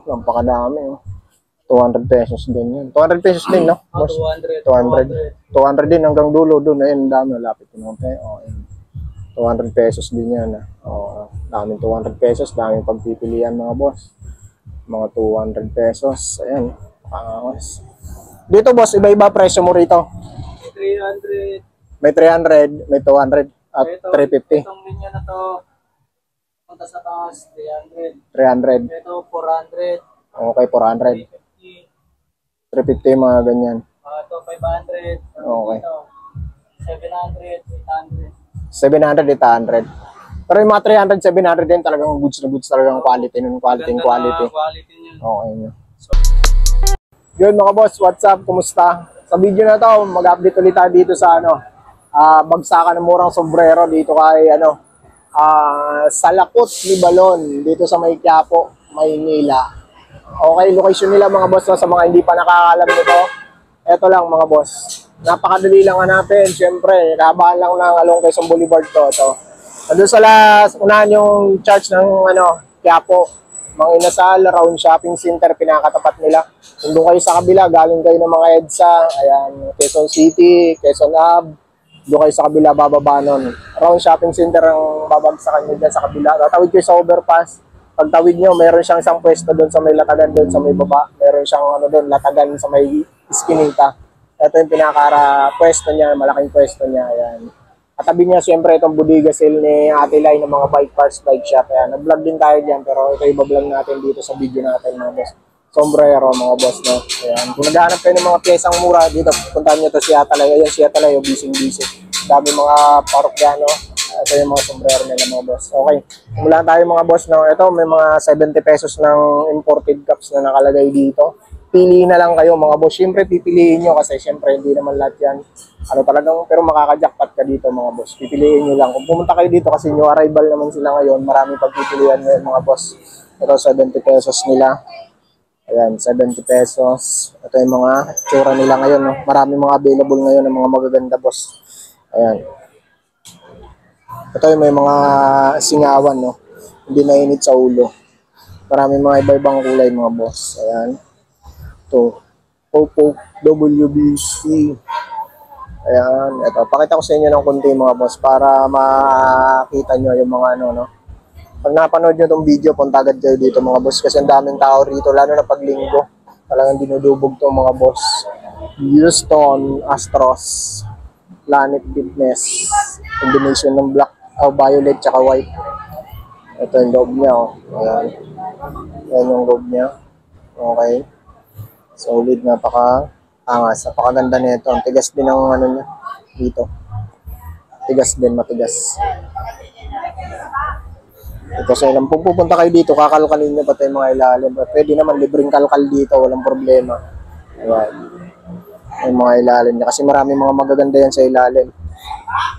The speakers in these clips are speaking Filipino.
Napakadami, oh. 200 pesos din yun. 200 pesos din, no? 200. 200 din hanggang dulo doon. Ayun, dami. Lapit ko naman. Oh, 200 pesos din yan. Oh, daming 200 pesos. Daming pagpipilian, mga boss. Mga 200 pesos. Ayan. Dito, boss, iba-iba presyo mo rito. 300. May 300, may 200, at 350. Itong linya na to, punta sa taas, 300. 300. Ito, 400. Okay, 400. 350, mga ganyan. Ito, 500. Okay. Ito, 700, 800. 700, 800. Pero yung mga 300, 700 din talagang goods na goods, talagang quality nun. Quality. Quality niya. Okay nyo. Yun mga boss, what's up? Kumusta? Sa video na to, mag-update ulit tayo dito sa bagsakan ng murang sombrero dito kay sa Lakot, Libalon, dito sa May Quiapo, Maynila. Okay, location nila mga boss, sa mga hindi pa nakakaalam nito. Ito lang mga boss. Napakadali lang hanapin. Siyempre, kahabaan lang ng along Quezon Boulevard to. Nandun sa unahan yung church ng Quiapo, Mang Inasal, Round Shopping Center, pinakatapat nila. Kung doon kayo sa kabila, galing kayo ng mga EDSA, ayan, Quezon City, Quezon Ave, doon kayo sa kabila, bababa nun. Round Shopping Center ang babagsakan nyo dyan sa kabila. Tatawid kayo sa overpass. Pagtawid nyo, meron siyang isang pwesto doon sa may latagan doon sa may baba. Meron siyang doon, latagan sa may iskinita. Ito yung pinakara pwesto niya, malaking pwesto niya. Ayan. Katabi niya siyempre itong bodega sale ni Ate Lai ng mga bike parts, bike shop. Ayan. Nag-vlog din tayo dyan, pero ito iba-vlog natin dito sa video natin mga boss. Sombrero mga boss, no? Ayan. Kung naghahanap kayo ng mga pyesang mura dito, puntahan nyo ito si Ate Lai. Ayan si Ate Lai, busy-busy. Dami mga parokyano. Ito yung mga sombrero nila mga boss. Okay. Mula tayo mga boss, no? Ito may mga 70 pesos ng imported cups na nakalagay dito. Pili na lang kayo mga boss. Siyempre pipiliin nyo kasi siyempre hindi naman lahat yan. Talagang, pero makaka-jackpot ka dito mga boss. Pipiliin nyo lang. Kung pumunta kayo dito kasi new arrival naman sila ngayon, maraming pagpipilian ngayon mga boss. Ito 70 pesos nila. Ayan, 70 pesos. Ito yung mga tsura nila ngayon, no? Maraming mga available ngayon ng mga magaganda boss. Ayan. Ito yung may mga singawan, no? Hindi nainit sa ulo. Maraming mga iba-ibang kulay mga boss. Ayan. Ito. Popo WBC. Ayan. Ito. Pakita ko sa inyo ng konti mga boss para makita nyo yung mga no? Pag napanood nyo itong video, punta agad kayo dito mga boss kasi ang daming tao rito, lalo na pag linggo. Talagang dinudubog to mga boss. Houston Astros Planet Fitness. Combination ng black, violet, tsaka white. Ito yung loob niya, oh. Ayan. Ayan yung loob niya. Okay. Solid, napaka-angas. Napakaganda nito. Ang tigas din ng niya dito. Tigas din, matigas. Ito sa ilang pupunta kayo dito, kakalkalin nyo pati mga ilalim. Pwede naman libreng kalkal dito, walang problema. Ayan. Yung mga ilalim niya. Kasi marami mga magaganda yan sa ilalim.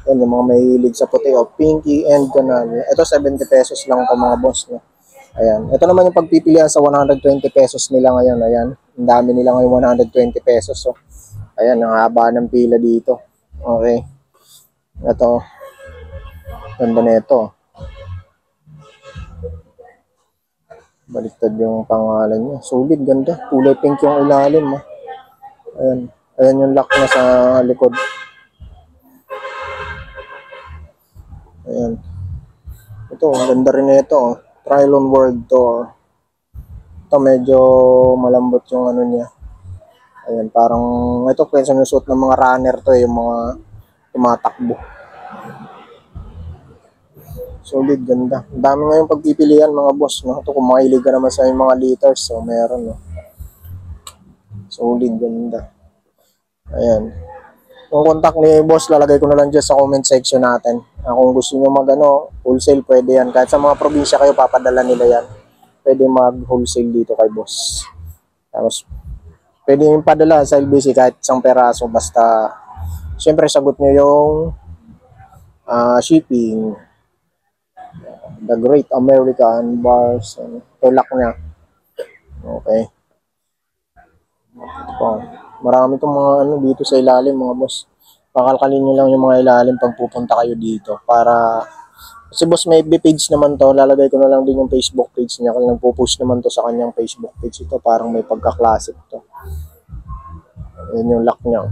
Yan, yung mga mahilig sa puti, pinky and ganun. Ito 70 pesos lang ito mga boss. No? Ayan. Ito naman yung pagpipilian sa 120 pesos nila ngayon. Ayan. Ang dami nila ngayon 120 pesos. So, ayan, ang haba ng pila dito. Okay. Ito. Ganda na ito. Baliktad yung pangalan niya. Solid, ganda. Kulay pink yung ilalim. Ayan. Ayan yung lock na sa likod. Ayan. Ito, ang ganda rin ito. Trial on World to. Ito medyo malambot yung niya. Ayan, parang ito pwede sa suot ng mga runner to, yung mga tumatakbo. Solid, ganda. Ang dami ngayong pagpipilian mga boss, no? Ito kung mahilig ka naman sa mga liters, so meron, no? Solid, ganda. Ayan. Yung contact ni boss, lalagay ko na lang dyan sa comment section natin. Kung gusto nyo wholesale, pwede yan. Kahit sa mga probinsya kayo, papadala nila yan. Pwede mag-wholesale dito kay boss. Tapos, pwede yung padala sa LBC kahit isang peraso. Basta, syempre, sagot nyo yung shipping. The Great American Bars. Tulak niya. Okay. Ito. Marami itong mga dito sa ilalim mga boss. Pakalkalin nyo lang yung mga ilalim pag pupunta kayo dito para Si boss may FB page naman to. Lalagay ko na lang din yung Facebook page niya. Kasi nagpo-post naman to sa kanyang Facebook page. Ito parang may pagka-classic to. Ayan yung lock niya.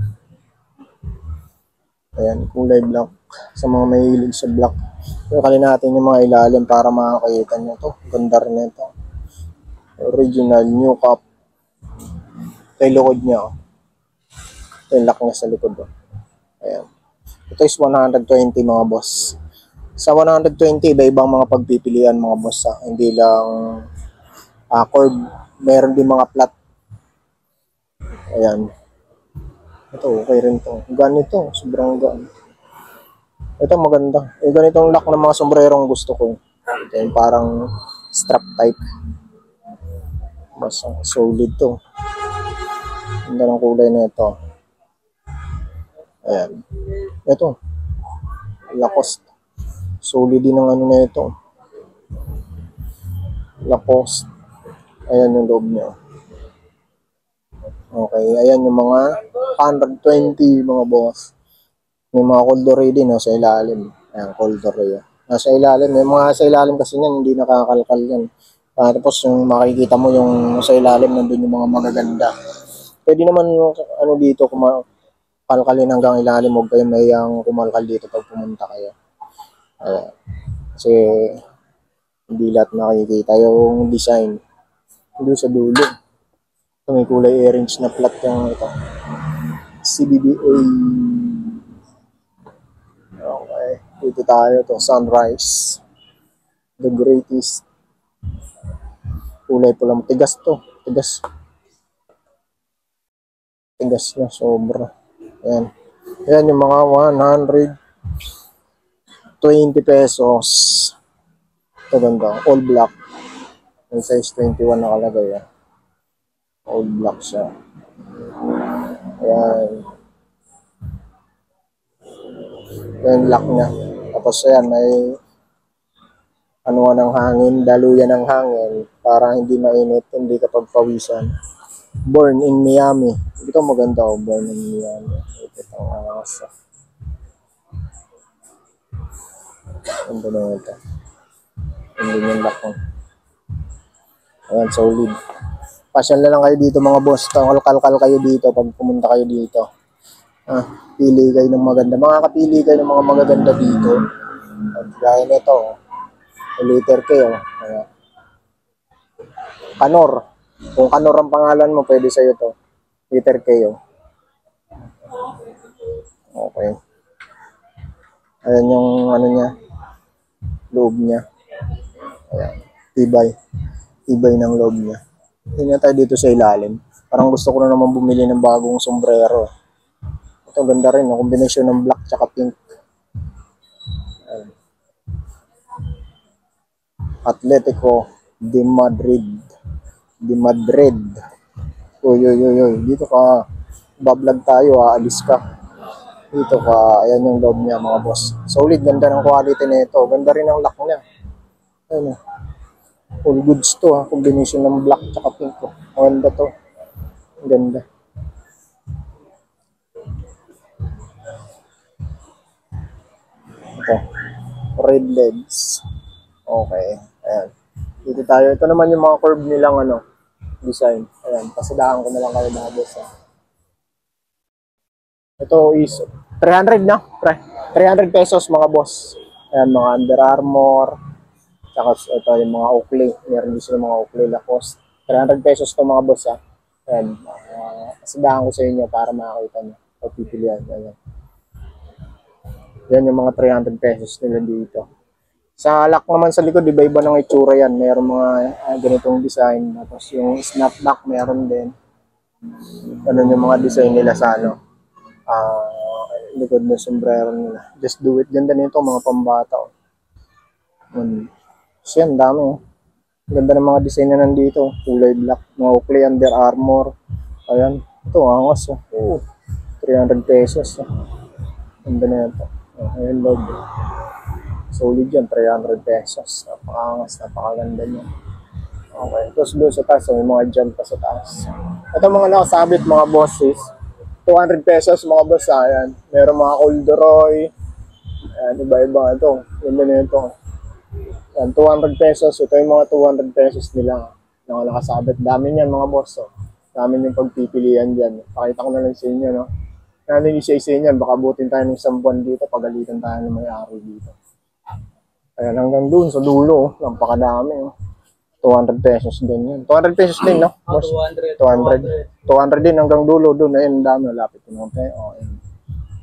Ayan, kulay black. Sa mga mahilig sa black. Kali natin yung mga ilalim para makakita nyo to. Ganda rin ito. Original new cup. Ito yung likod niya. Ito yung lock niya sa likod. Ayan. Ito is 120 mga boss. Sa 120, iba-ibang mga pagpipilian mga boss. Hindi lang curve. Meron din mga flat. Ayan. Ito, okay rin to. Ganito, sobrang gaan. Ito maganda. Ganitong lock ng mga sombrerong gusto ko. Ito yung parang strap type. Basta solid to. Ganda ng kulay na ito. Ayan. Ito. Lacoste. Solid din ang ano na ito. Lacoste. Ayan yung loob niya. Okay, ayan yung mga 120 mga boss. May mga Coldoray din sa ilalim. Ayan, Coldoray. Nasa ilalim. Yung mga sa ilalim kasi niyan, hindi nakakalkal yan. Tapos yung makikita mo yung sa ilalim, nandun yung mga magaganda. Pwede naman ano dito, kalkalin hanggang ilalim. Huwag kayo mayang kumalkal dito pag pumunta kayo. Ayan. Kasi hindi lahat nakikita yung design. Doon sa dulo. Ito may kulay orange na flat yung ito. CBBA. Okay. Dito tayo to. Sunrise. The greatest. Kulay pula. Tigas to. Tigas. Tigas na. Sobra. Ayan. Ayan yung mga 120 pesos. Ito ganda. All black. Yung size 21 nakalagay yan. All black siya. Ayan. Ayan lock niya. Tapos ayan, may ano ng hangin, daluyan ng hangin para hindi mainit, hindi ka pagpawisan. Born in Miami. Ito maganda born in Miami. Ito ang asa. Ganda na ito. Hindi yung lock mo. Ayan, solid. Pasyal na lang kayo dito mga boss. Kalkal kayo dito pag pumunta kayo dito. Pili kayo ng maganda. Makakapili kayo ng mga magaganda dito. At gaya nito. Letter K. Ayan. Kanor. Kung Kanor ang pangalan mo, pwede sa'yo to. Letter K. Okay. Ayan yung ano niya. Loob niya. Ayan. Tibay. Tibay ng loob niya. Tingnan tayo dito sa ilalim. Parang gusto ko na naman bumili ng bagong sombrero. Ito ganda rin. Kombinasyon ng black tsaka pink. Ayan. Atletico de Madrid. De Madrid. Uy. Dito ka. Bablog tayo. Aalis ka. Dito ka. Ayan yung loob niya mga boss. Solid. Ganda ng quality na ito. Ganda rin ang lock niya. Ayan. All goods to combination ng black at pink ko. Maganda to. Ang ganda. Ito. Red legs. Okay. Ayan. Dito tayo. Ito naman yung mga curve nilang design. Ayan. Pasadahan ko na lang kayo mga boss. Ito is 300 na. 300 pesos mga boss. Ayan, mga Under Armour. Saka ito yung mga Oakley. Meron din sila mga Oakley Lacoste. 300 pesos to mga boss Ayan. Kasadahan ko sa inyo para makakita nyo. Pagpipilian. Ayan. Yan yung mga 300 pesos nila dito. Sa lock naman sa likod, iba-iba ng itsura yan. Meron mga ganitong design. Tapos yung snapback meron din. Ganun yung mga design nila sa likod ng sombrero nila. Just do it. Ganda nito mga pambata. So yan, dami Ganda ng mga design na nandito. Kulay black. Mga Oakley Under Armour. Ayan. Ito, angas. 300 pesos. Ganda na ito. Ayan, log. Solid yan. 300 pesos. Napakangas. Napakaganda niya. Okay. Tapos doon sa taas. May mga jump pa sa taas. Ito mga nakasabit mga bosses. 200 pesos mga boss. Ayan. Meron mga Coldoray. Ayan. Iba-iba ito. Ganda na ito. Yan, 200 pesos. Ito yung mga 200 pesos nila na nakasabit. Dami niyan mga boss. Oh. Dami yung pagpipilian dyan. Pakita ko na lang sa inyo, no? Nanin isa-isa yan. Baka butin tayo ng isang buwan dito. Pagalitan tayo ng may-ari dito. Ayan, hanggang dun sa dulo. Oh. Nampakadami. Oh. 200 pesos din yan. 200 pesos din, no? Boss? 200. 200 din hanggang dulo dun. Ayan, dami. Lapit yun. Okay? Oh, ayan.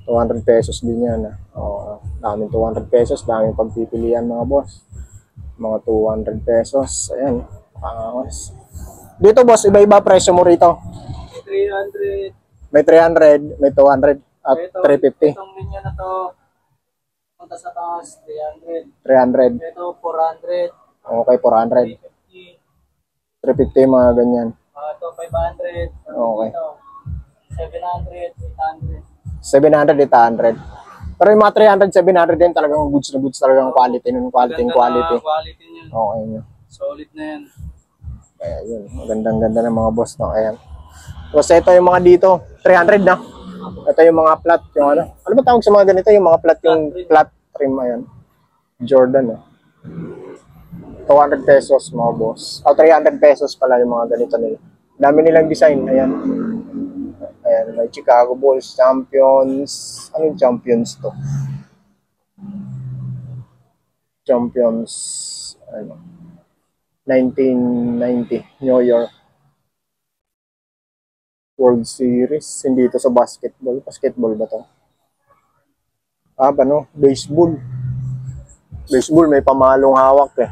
200 pesos din yan. Oh, daming 200 pesos. Daming pagpipilian mga boss. Mga 200 pesos. Ayan. Dito boss, iba-iba presyo mo rito. 300. May 300, may 200, at 350. Itong linya na to, punta sa taas, 300. 300. Ito, 400. Okay, 400. 350. 350 mga ganyan. Ito, 500. Okay. Ito, 700, 800. 700, 800. Pero yung mga 300, 700 din talagang goods na goods, talagang quality nun, quality. Quality niya. Okay nyo. Solid na yan. Kaya yun, magandang-ganda ng mga boss, no? Ayan. Tapos ito yung mga dito, 300 na. Ito yung mga flat, yung ano. Ano ba tawag sa mga ganito? Yung mga flat, yung flat trim, ayan. Jordan, eh. 200 pesos mga boss. O, 300 pesos pala yung mga ganito nila. Dami nilang design, ayan. Ayan, may Chicago Bulls, Champions. Anong Champions to? Champions, ano, 1990, New York World Series. Hindi ito sa basketball. Basketball ba to? Ano? Baseball. Baseball, may pamalong hawak eh.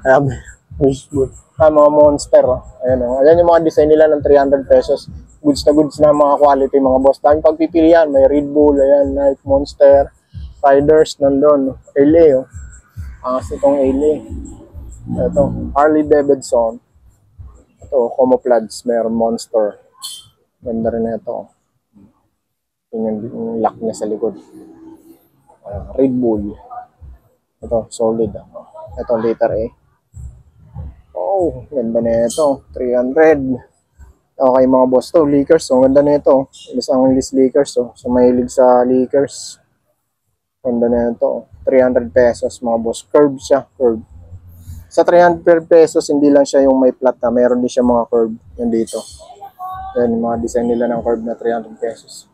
Ayan, baseball. Mga monster. Oh. Ayan, oh. Ayan yung mga design nila ng 300 pesos. Goods na goods na mga quality mga boss. Daming pagpipilian. May Red Bull, ayan, Nike, Monster, Riders, nandun. LA, oh. Itong LA. Ito, Harley Davidson. Ito, Camouflage, mayroon Monster. Ganda rin na ito. Yung lock niya sa likod. Red Bull. Ito, solid. Ito, letter A. Oh, ganda na ito. 300. Okay mga boss to, Lakers. So, ganda na ito. Isang list Lakers. So, mahilig sa Lakers. Ganda na ito. 300 pesos mga boss. Curve siya. Curve. Sa 300 pesos, hindi lang siya yung may flat na. Meron din siya mga curve. Yan dito. Yan, yung mga design nila ng curve na 300 pesos.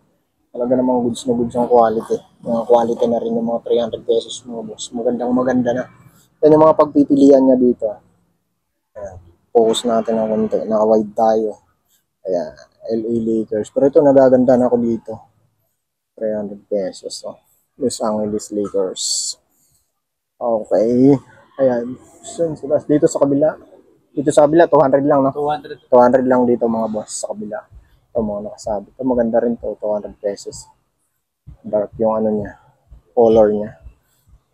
Talaga namang goods na goods ang quality. Mga quality na rin yung mga 300 pesos mga boss. Magandang maganda na. Yan yung mga pagpipilian niya dito. Ayan. Focus natin ng konti. Naka-wide tayo. Ayan. LA Lakers. Pero ito, nagaganda na ako dito. 300 pesos. Oh. Los Angeles Lakers. Okay. Ayan. Dito sa kabila. Dito sa kabila, 200 lang, no? 200 lang dito mga boss sa kabila. Ito mga nakasabi. Ito maganda rin to, 200 pesos. Dark yung ano niya. Color niya.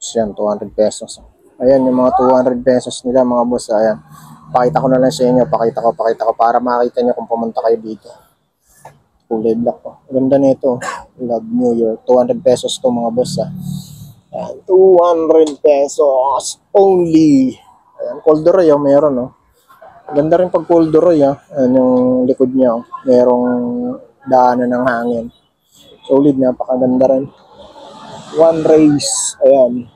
So yan, 200 pesos. Ayan, yung mga 200 pesos nila mga boss. Ayan. Pakita ko na lang sa inyo. Pakita ko para makita nyo kung pumunta kayo dito. Kulay black po. Ganda nito. Love New York. 200 pesos to mga boss. Ayan, 200 pesos only. Ayan, corduroy meron, no? Ganda rin pag corduroy, Ayan yung likod niya, merong daanan ng hangin. Solid, napakaganda rin. One Race, ayan.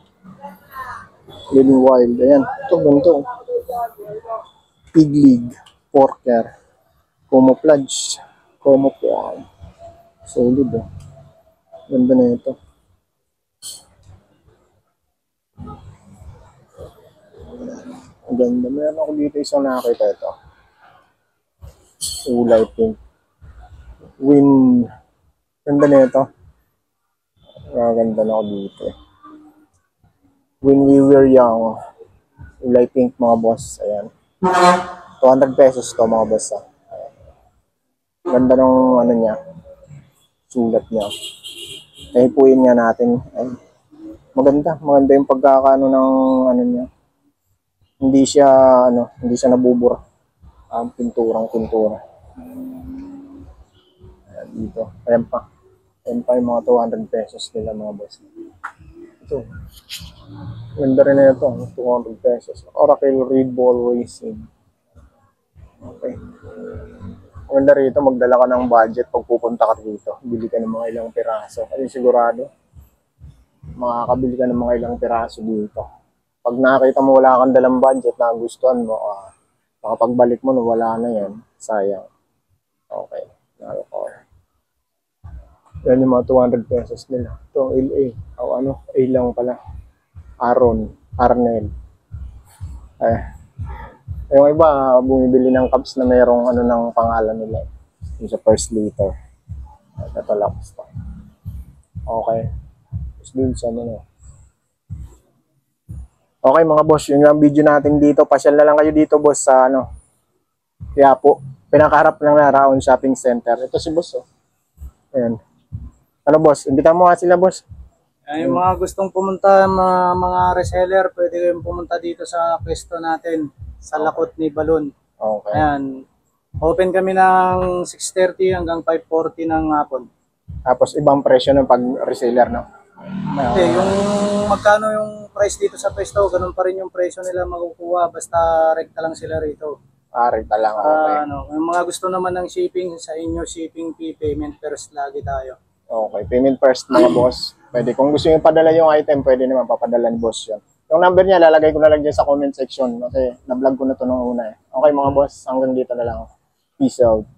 Living Wild, ayan. Ito, ganito. Pig League, Porker, Camouflage, solid, Ganda na ito. Ang ganda. Meron ako dito isang nakakita ito. Kulay pink. Ganda na ito. Ganda na ako dito. When we were young. Kulay pink mga boss. Ayan. 200 pesos to mga boss. Ayan. Ganda ng ano niya. Sulat niya. Nahipuin nga natin. Ayan. Maganda yung pagkakaano ng ano niya. Hindi siya nabubura. Pintura. Ayan, dito. Ayan pa yung mga 200 pesos nila mga boss. Ito. Ganda rin na ito. 200 pesos. Oracle Red Bull Racing. Okay. Ganda rito. Magdala ka ng budget pag pupunta ka dito. Bili ka ng mga ilang piraso. Kasi sigurado, makakabili ka ng mga ilang piraso dito. Pag nakita mo wala kang dalang budget na gustuhan mo, makapagbalik mo na wala na yan, sayang. Okay. Yan yung mga 200 pesos nila. Ito, LA. O ano, A lang pala. Arnel. Yung iba, bumibili ng cups na mayroong ano ng pangalan nila. Yung sa first liter. Ito lang. Okay. Tapos dun sa ano. Okay mga boss, yun yung video natin dito. Pasyal na lang kayo dito boss sa ano. Kaya po, pinakaharap lang na Raon Shopping Center. Ito si boss oh. Ayan. Ano boss, imbitahan mo nga sila boss. Yung mga gustong pumunta, mga reseller, pwede kayong pumunta dito sa pwesto natin sa Lakot ni Balon. Okay. Ayan. Open kami ng 6:30 hanggang 5:40 ng hapon. Tapos ibang presyo ng pag-reseller no? Okay, yung magkano yung price dito sa pwesto, ganun pa rin yung presyo nila makukuha basta rekta lang sila rito. Rita lang. Okay. Yung mga gusto naman ng shipping, sa inyo shipping fee, payment first lagi tayo. Okay, payment first mga boss. Pwede. Kung gusto nyo padala yung item, pwede naman papadala ni boss yun. Yung number niya, lalagay ko na lang dyan sa comment section kasi na-vlog ko na to nung una eh. Okay mga boss, hanggang dito na lang. Peace out.